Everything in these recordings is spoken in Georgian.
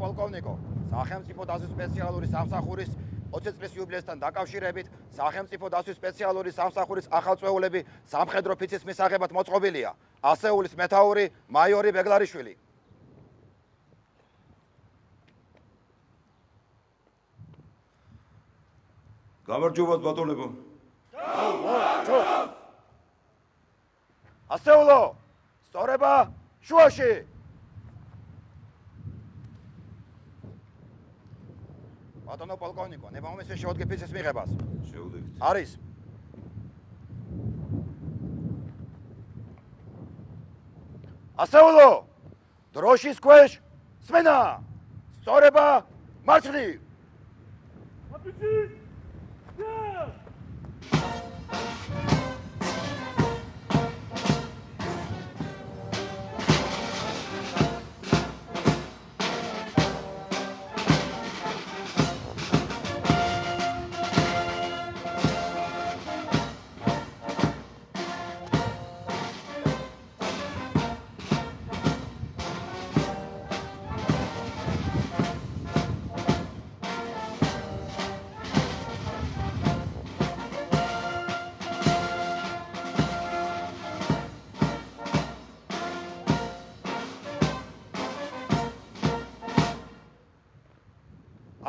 პოლკოვნიკო, სახელმწიფო დაცვის სპეციალური სამსახურის 20 წლის იუბილეისთან დაკავშირებით სახელმწიფო დაცვის სპეციალური სამსახურის ახალწვეულები სამხედრო ფიცის მისაღებად მოწყობილია. ასეულის მეთაური მაიორი ბეგლარიშვილი. გამარჯობათ ბატონებო. გამარჯობათ. ასეულო, სწორება შუაში. ბატონო პოლკოვნიკო, ნებამომისის შეუდგე ფიცის მიღებას. შეუდგეთ. არის. ასეულო, დროშის ქვეშ სმენა. სწორება მარცხნივ. აფიჩი.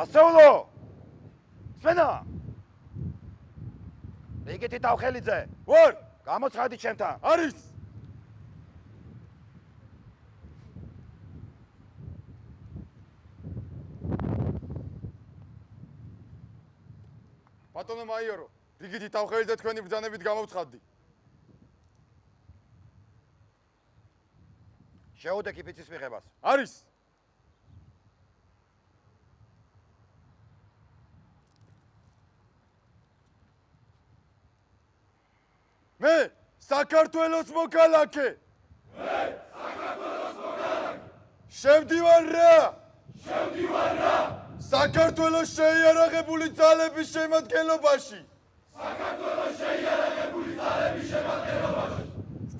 ასეულო, სვენა. რიგითი თავხელიძე. ვარ. გამოცხადი ჩემთან. არის. ბატონო მაიორო, რიგითი თავხელიძე თქვენი ბრძანებით გამოვცხადდი. შეუდეგი ფიცის მიღებას. არის. მე საქართველოს მოქალაქე. შევდივარ რა. საქართველოს შეიარაღებული ძალების შემადგენლობაში.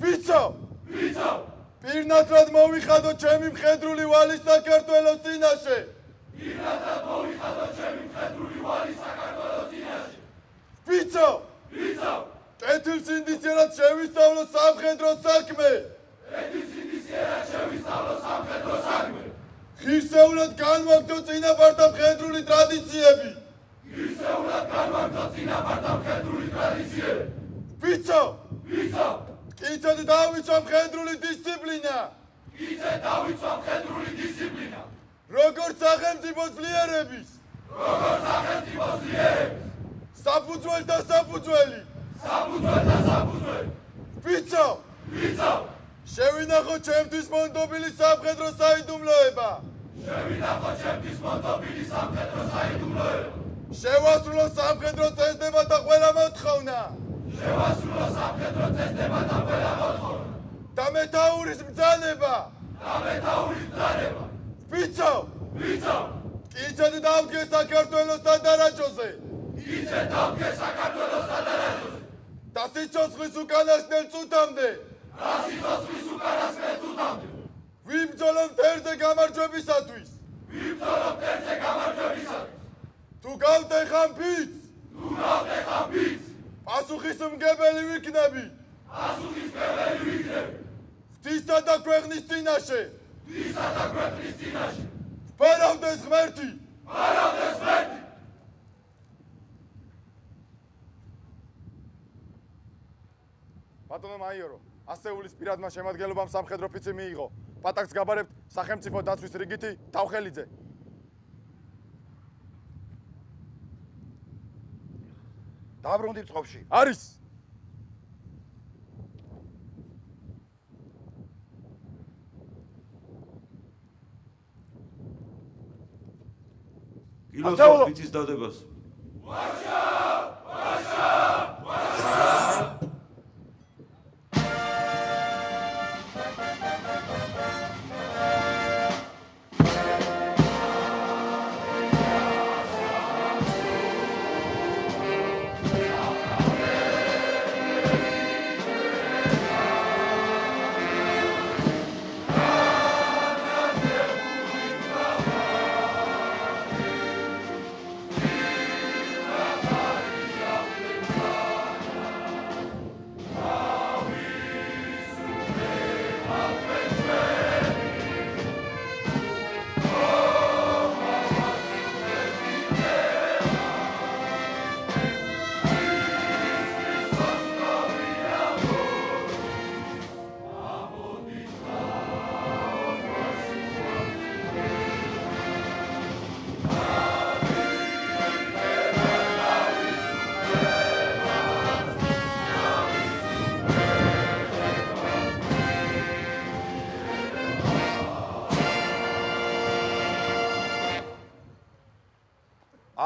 ვიცავ. პირნათლად მოვიხადო ჩემი მხედრული ვალი საქართველოს წინაშე. ვიცავ. კეთილსინდისიერად შევისწავლო სამხედრო საქმე. ღირსეულად განვაგრძო წინაპართა მხედრული ტრადიციები. ვიცავ. მტკიცედ დავიცვა მხედრული დისციპლინა. როგორც სახელმწიფო ძლიერების. საფუძველთა საფუძველი. ვიცავ. შევინახო ჩემთვის მონდობილი სამხედრო საიდუმლოება. შევასრულო სამხედრო წესდებათა ყველა მოთხოვნა. და მეთაურის ბრძანება. ვიცავ. მტკიცედ დავდგე საქართველოს სადარაჯოზე. და სიცოცხლის უკანასკნელ წუთამდე. ვიბრძოლო მტერზე გამარჯვებისათვის. თუ გავტეხამ ფიცს. პასუხისმგებელი ვიქნები. ღვთისა და ქვეყნის წინაშე. ვფარავდეს ღმერთი. ბატონო მაიორო, ასეულის პირადმა შემადგენლობამ სამხედრო ფიცი მიიღო. პატაკს გაბარებთ სახელმწიფო დაცვის რიგითი თავხელიძე. დაბრუნდი წყობაში. არის. გილოცავ ფიცის დადებას.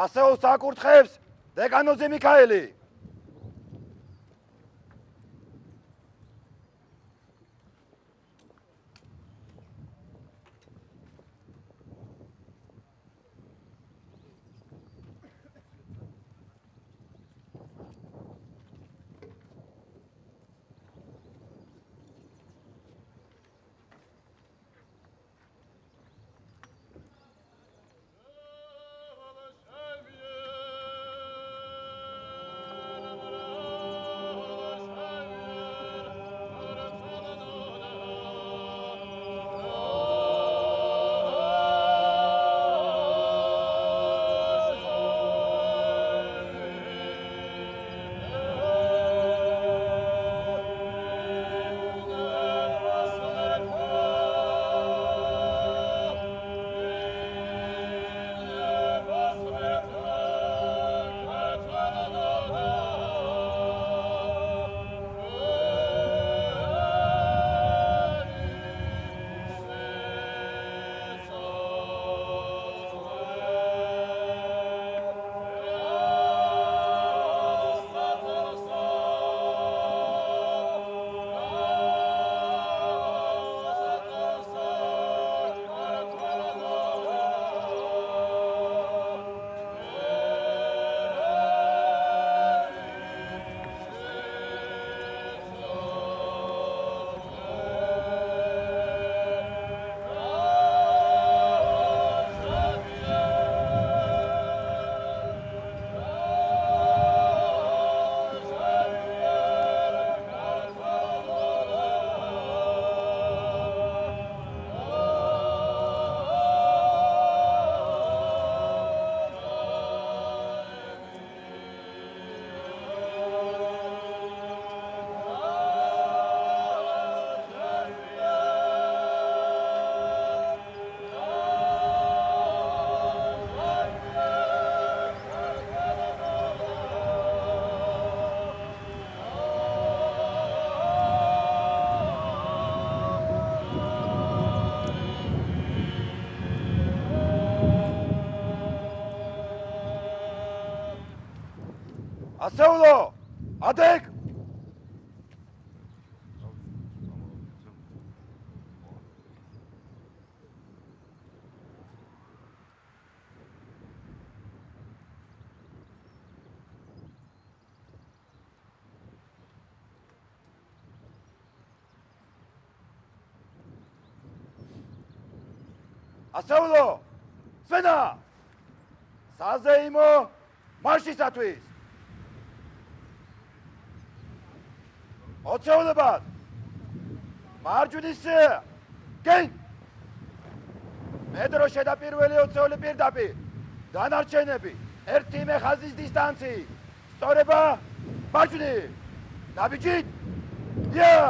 ასეულს აკურთხებს დეკანოზი მიქაელი. ასეულო, ადეკ! ასეულო, სვენა! საზეიმო მარშისათვის! ოცეულებად! მარჯვნის გენ! მეტრო შედაპირველი ოცეული პირდაპირ. დანარჩენები ერთი ხაზის დისტანცი. სწორება მარჯვნი. ნაბიჯით! ია!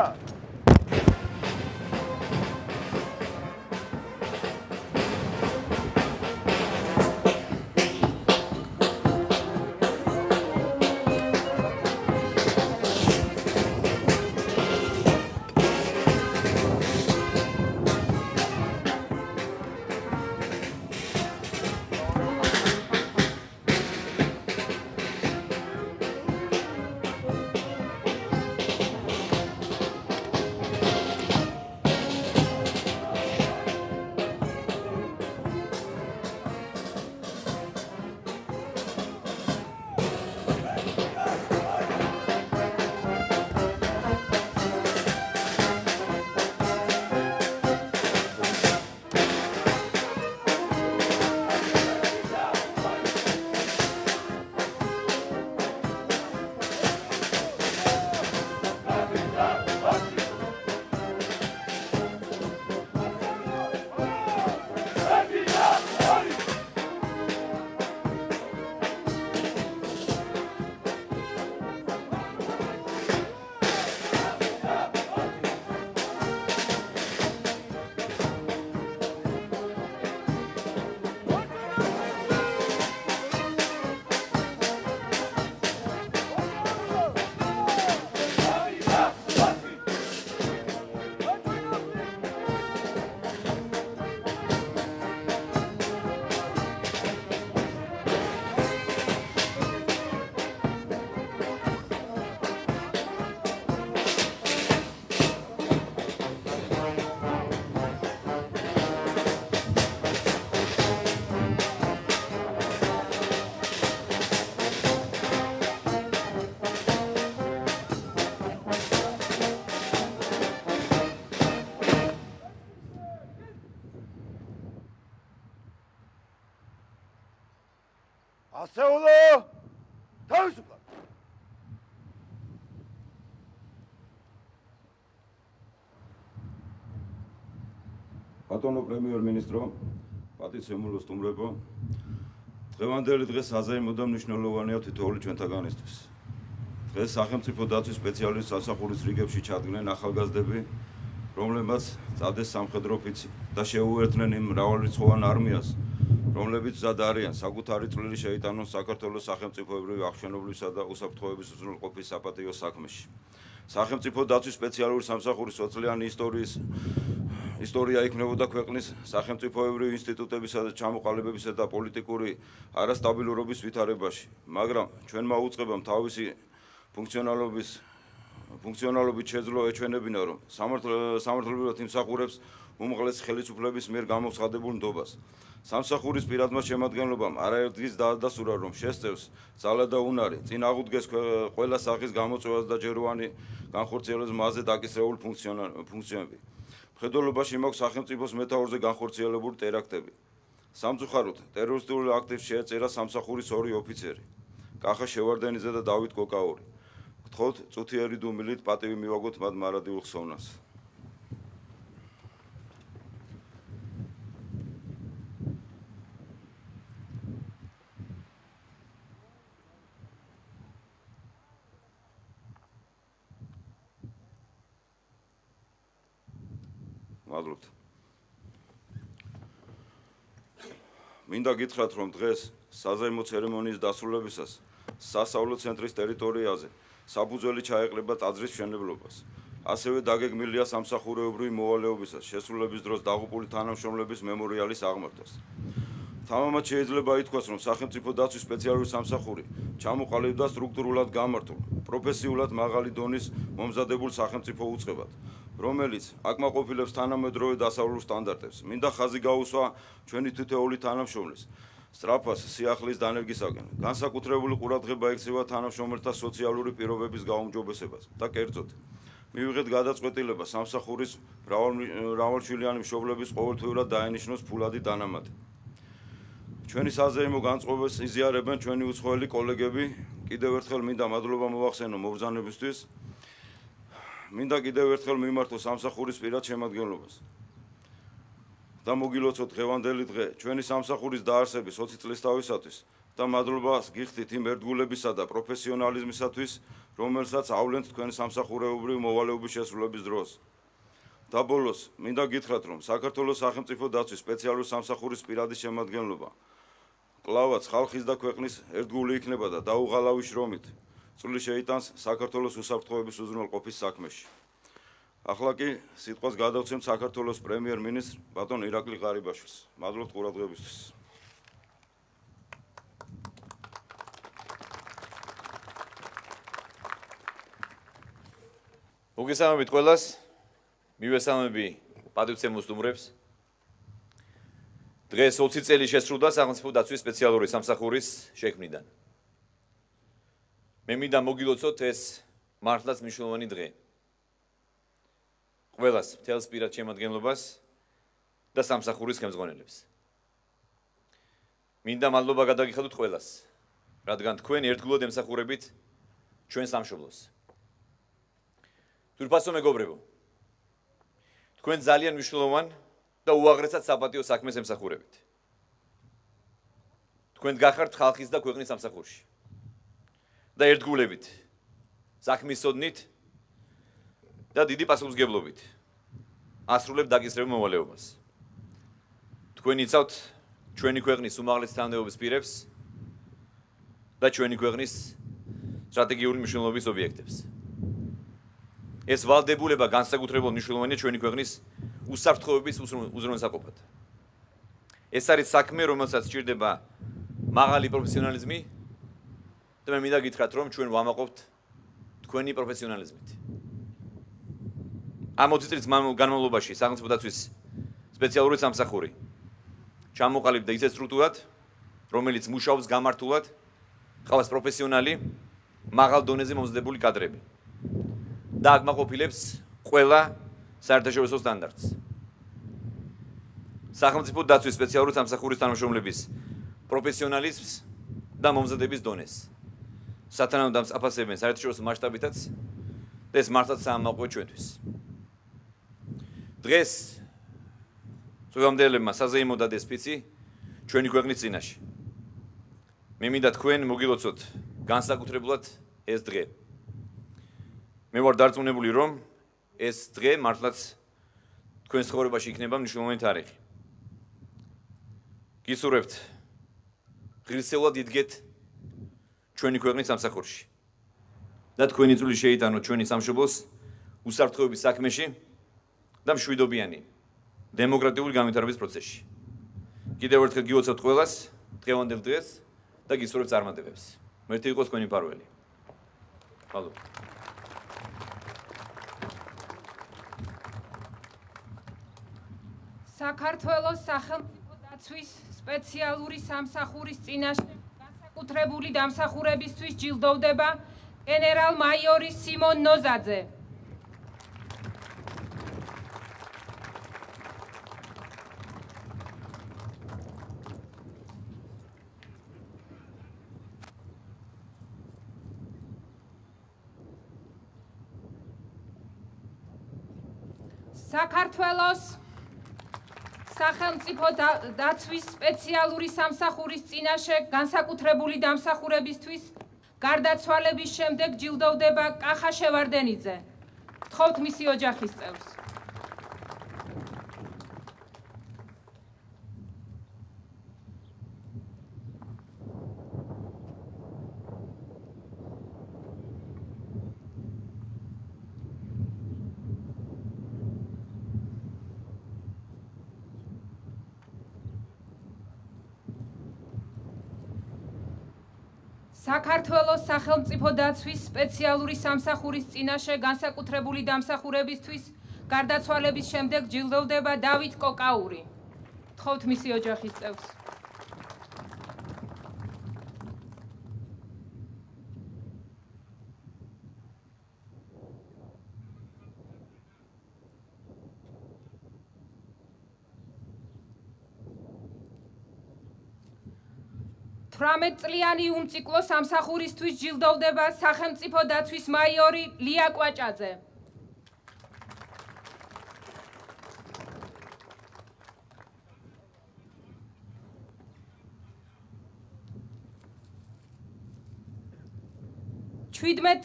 ასეულო თავისუფლად. ბატონო პრემიერ-მინისტრო, პატიცემულო სტუმრებო, დღევანდელი დღე საზეიმო და მნიშვნელოვანია თითოეული ჩვენთაგანისთვის. დღეს სახელმწიფო დაცვის სპეციალისტ სასახურის რიგებში ჩადგნენ ახალგაზრდები, რომლებმაც წადეს სამხედრო ოფიცი და შეუერთდნენ იმ მრავალრიცხოვან არმიას, რომლებიც მზად არიან საკუთარი წვლილი შეიტანონ საქართველოს სახელმწიფოებრივი აღშენებლისა და უსაფრთხოების უზრუნველყოფის საპატიო საქმეში. სახელმწიფო დაცვის სპეციალური სამსახურის 20-წლიანი ისტორია იქნებოდა ქვეყნის სახელმწიფოებრივი ინსტიტუტებისა და ჩამოყალიბებისა და პოლიტიკური არასტაბილურობის ვითარებაში, მაგრამ ჩვენმა უწყებამ თავისი ფუნქციონალობით შეძლო ეჩვენებინა, რომ სამართლებრივად იმსახურებს უმაღლესი ხელისუფლების მიერ გამოცხადებულ ნდობას. სამსახურის პირადმა შემადგენლობამ არაერთგზის დაადასტურა, რომ შესწევს ძალა და უნარი, წინ აღუდგეს ყველა სახის გამოწვევას და ჯეროვანი განხორციელების მასზე დაკისრებულ ფუნქციები. მხედველობაში მაქვს სახელმწიფოს მეთაურზე განხორციელებული ტერაქტები. სამწუხაროდ, ტერორისტული აქტებს შეეწერა სამსახურის 2 ოფიცერი, კახა შევარდენიძე და დავით კოკაური. გთხოვთ წუთიერი დუმილით პატივი მივაგოთ მათ მარადიულ ხსოვნას. მადლობთ. მინდა გითხრათ, რომ დღეს საზეიმო ცერემონიის დასრულებისას სასწავლო ცენტრის ტერიტორიაზე საფუძველი ჩაეყრება ტაძრის მშენებლობას. ასევე დაგეგმილია სამსახურეობრივი მოვალეობისას შესრულების დროს დაღუპული თანამშრომლების მემორიალის აღმართვას. თამამად შეიძლება ითქვას, რომ სახელმწიფო დაცვის სპეციალური სამსახური ჩამოყალიბდა სტრუქტურულად გამართულ, პროფესიულად მაღალი დონის მომზადებულ სახელმწიფო უწყებად, რომელიც აკმაყოფილებს თანამედროვე დასავლურ სტანდარტებს. მინდა ხაზი გაუსვა ჩვენი თითოეული თანამშრომლის სწრაფას სიახლის დანერგისაგან. განსაკუთრებული ყურადღება ექცევა თანამშრომელთა სოციალური პირობების გაუმჯობესებას და კერძოდ მივიღეთ გადაწყვეტილება სამსახურის მრავალშვილიანი მშობლების ყოველთვიურად დაენიშნოს ფულადი დანამატი. ჩვენი საზეიმო განწყობებს იზიარებენ ჩვენი უცხოელი კოლეგები. კიდევ ერთხელ მინდა მადლობა მოვახსენო მობრძანებისთვის. მინდა კიდევ ერთხელ მიმართო სამსახურის პირად შემადგენლობას და მოგილოცოთ დღევანდელი დღე ჩვენი სამსახურის დაარსების 20 წლის თავისათვის და მადლობას გიხდით იმ ერთგულებისა და პროფესიონალიზმისათვის, რომელსაც ავლენთ თქვენი სამსახურეობრივი მოვალეობის შესრულების დროს. და ბოლოს მინდა გითხრათ, რომ საქართველოს სახელმწიფო დაცვის სპეციალური სამსახურის პირადი შემადგენლობა კლავაც ხალხის და ქვეყნის ერთგული იქნება და დაუღალავი შრომით წვლილი შეიტანს საქართველოს უსაფრთხოების უზრუნველყოფის საქმეში. ახლა კი სიტყვას გადავცემთ საქართველოს პრემიერ-მინისტრ ბატონ ირაკლი ღარიბაშვილს. მადლობთ ყურადღებისთვის. მოგესალმებით ყველას. მივესალმები პატივცემულ სტუმრებს. დღეს 20 წელი შესრულდა სახელმწიფო დაცვის სპეციალური სამსახურის შექმნიდან. მე მინდა მოგილოცოთ ეს მართლაც მნიშვნელოვანი დღე. ყველას მთელს პირად შემადგენლობას და სამსახურის ხელმძღვანელებს. მინდა მადლობა გადაგიხადოთ ყველას, რადგან თქვენ ერთგულად ემსახურებით ჩვენ სამშობლოს. თურფასო მეგობრებო, თქვენ ძალიან მნიშვნელოვან და უაღრესად საპატიო საქმეს ემსახურებით. თქვენ გახართ ხალხის და ქვეყნის სამსახურში. და ერთგულებით, საქმის ოდნით და დიდი პასუხისმგებლობით ასრულებთ დაკისრებულ მოვალეობას. თქვენ იცავთ ჩვენი ქვეყნის უმაღლეს თანამდებობის პირებს და ჩვენი ქვეყნის სტრატეგიული მნიშვნელობის ობიექტებს. ეს ვალდებულება განსაკუთრებულად მნიშვნელოვანია ჩვენი ქვეყნის უსაფრთხოების უზრუნველსაყოფად. ეს არის საქმე, რომელსაც სჭირდება მაღალი პროფესიონალიზმი და მე მინდა გითხრათ, რომ ჩვენ ვამაყობთ თქვენი პროფესიონალიზმით. ამ 20 წლის განმავლობაში სახელმწიფო დაცვის სპეციალური სამსახური ჩამოყალიბდა ისეთ სტრუქტურად, რომელიც მუშაობს გამართულად, ყავს პროფესიონალი, მაღალ დონეზე მომზადებული კადრები და აკმაყოფილებს ყველა საერთაშორისო სტანდარტს. სახელმწიფო დაცვის სპეციალური სამსახურის თანამშრომლების პროფესიონალიზმს და მომზადების დონეს. სათანადო აფასებენ საერთაშორისო მასშტაბითაც და ეს მართლაც საამაყოა ჩვენთვის. დღეს წვევამდელებმა საზეიმო დადეს ფიცი ჩვენი ქვეყნის წინაშე. მე მინდა თქვენ მოგილოცოთ განსაკუთრებულად ეს დღე. მე ვარ დარწმუნებული, რომ ეს დღე მართლაც თქვენს ცხოვრებაში იქნება მნიშვნელოვანი თარიღი. გისურვებთ ღირსეულად იდგეთ ჩვენი ქვეყნის სამსახურში და თქვენი წვლილი შეიტანოთ ჩვენი სამშობლოს უსაფრთხოების საქმეში და მშვიდობიანი დემოკრატიული განვითარების პროცესში. კიდევ ერთხელ გილოცავთ ყველას დღევანდელ დღეს და გისურვებთ წარმატებებს. მერტი იყოს თქვენი მფარველი. მადლობა. საქართველოს სახელმწიფო დაცვის სპეციალური სამსახურის წინაშე განსაკუთრებული დამსახურებისთვის ჯილდოვდება გენერალ-მაიორი სიმონ ნოზაძე. საქართველოს სახელმწიფო დაცვის სპეციალური სამსახურის წინაშე განსაკუთრებული დამსახურებისთვის გარდაცვალების შემდეგ ჯილდოვდება კახა შევარდენიძე. გთხოვთ მისი ოჯახის წევრს. საქართველოს სახელმწიფო დაცვის სპეციალური სამსახურის წინაშე განსაკუთრებული დამსახურებისთვის გარდაცვალების შემდეგ ჯილდოვდება დავით კოკაური. გთხოვთ მისი ოჯახის წევრს. წლიანი უმციკლო სამსახურისთვის ჯილდოვდება სახელმწიფო დაცვის მაიორი ლია კვაჭაძე.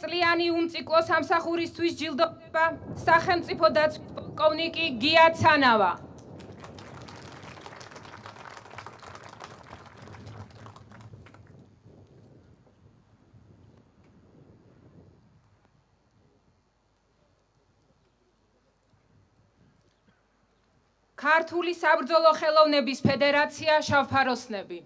წლიანი უმციკლო სამსახურისთვის ჯილდოვდება სახელმწიფო დაცვის პოლკოვნიკი გია ცანავა. ქართული საბრძოლო ხელოვნების ფედერაცია შავფაროსნები.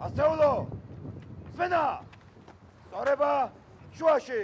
ასეულო! სვენა! სწორება შუაში!